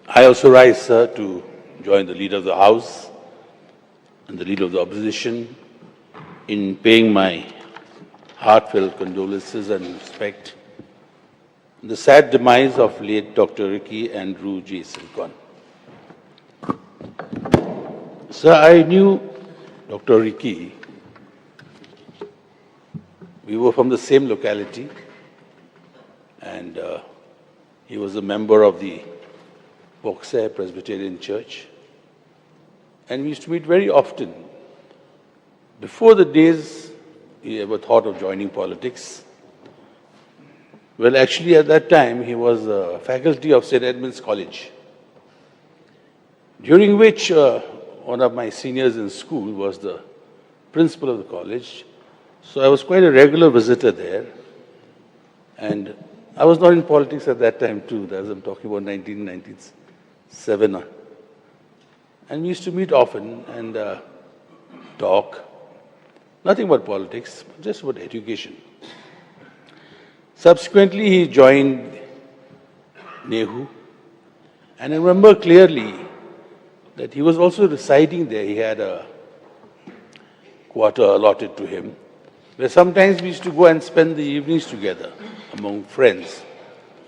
I also rise, sir, to join the Leader of the House and the Leader of the Opposition in paying my heartfelt condolences and respect on the sad demise of late Dr. Ricky and Riew Khuborjylla. Sir, I knew Dr. Ricky. We were from the same locality, and he was a member of the Boxer Presbyterian Church, and we used to meet very often. Before the days he ever thought of joining politics, well, actually at that time he was a faculty of St. Edmund's College, during which one of my seniors in school was the principal of the college. So I was quite a regular visitor there, and I was not in politics at that time too. As I'm talking about 1997. And we used to meet often and talk, nothing about politics, just about education. Subsequently, he joined NEHU, and I remember clearly that he was also residing there. He had a quarter allotted to him, where sometimes we used to go and spend the evenings together among friends.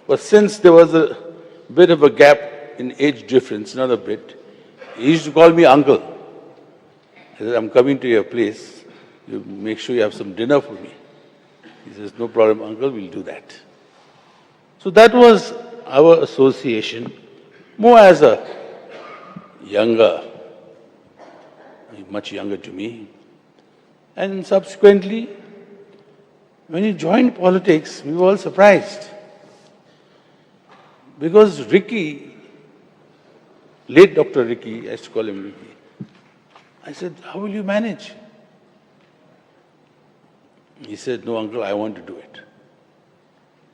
But since there was a bit of a gap in age difference, not a bit, he used to call me uncle. I said, I'm coming to your place. You make sure you have some dinner for me. He says, no problem, uncle, we'll do that. So that was our association, more as a younger, much younger to me. And subsequently, when he joined politics, we were all surprised. Because Ricky, late Dr. Ricky, I used to call him Ricky, I said, how will you manage? He said, no, uncle, I want to do it.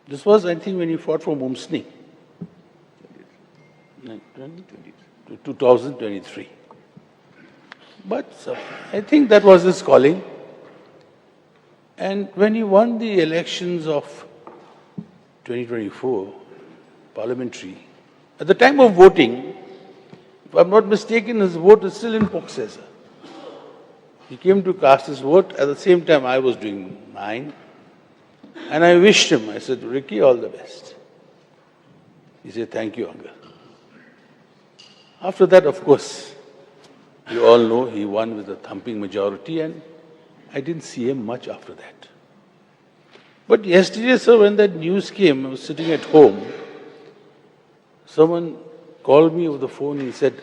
This was, I think, when he fought for Mumsni. 2023. But I think that was his calling. And when he won the elections of 2024, parliamentary, at the time of voting, if I'm not mistaken, his vote is still in Boxer. He came to cast his vote. At the same time, I was doing mine. And I wished him, I said, Ricky, all the best. He said, thank you, uncle. After that, of course, you all know he won with a thumping majority, and I didn't see him much after that. But yesterday, sir, when that news came, I was sitting at home. Someone called me over the phone. He said,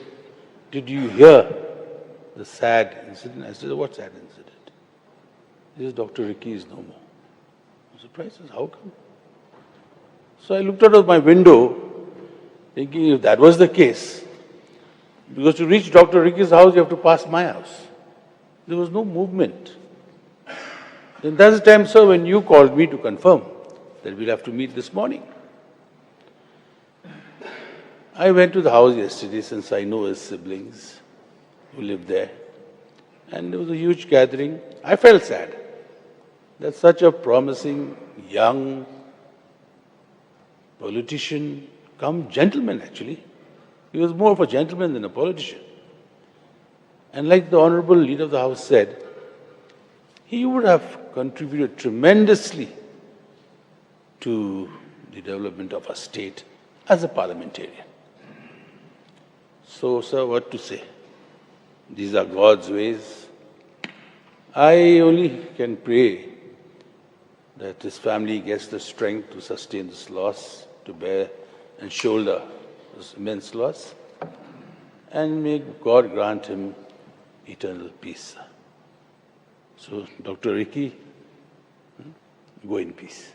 did you hear the sad incident? I said, what sad incident? He said, Dr. Ricky is no more. I was surprised. I said, how come? So I looked out of my window, thinking if that was the case, because to reach Dr. Ricky's house, you have to pass my house. There was no movement. Then that's the time, sir, when you called me to confirm that we'll have to meet this morning. I went to the house yesterday, since I know his siblings who live there, and there was a huge gathering. I felt sad that such a promising, young politician, come gentleman actually, he was more of a gentleman than a politician. And like the Honorable Leader of the House said, he would have contributed tremendously to the development of our state as a parliamentarian. So, sir, what to say? These are God's ways. I only can pray that his family gets the strength to sustain this loss, to bear and shoulder this immense loss, and may God grant him eternal peace. So, Dr. Ricky, go in peace.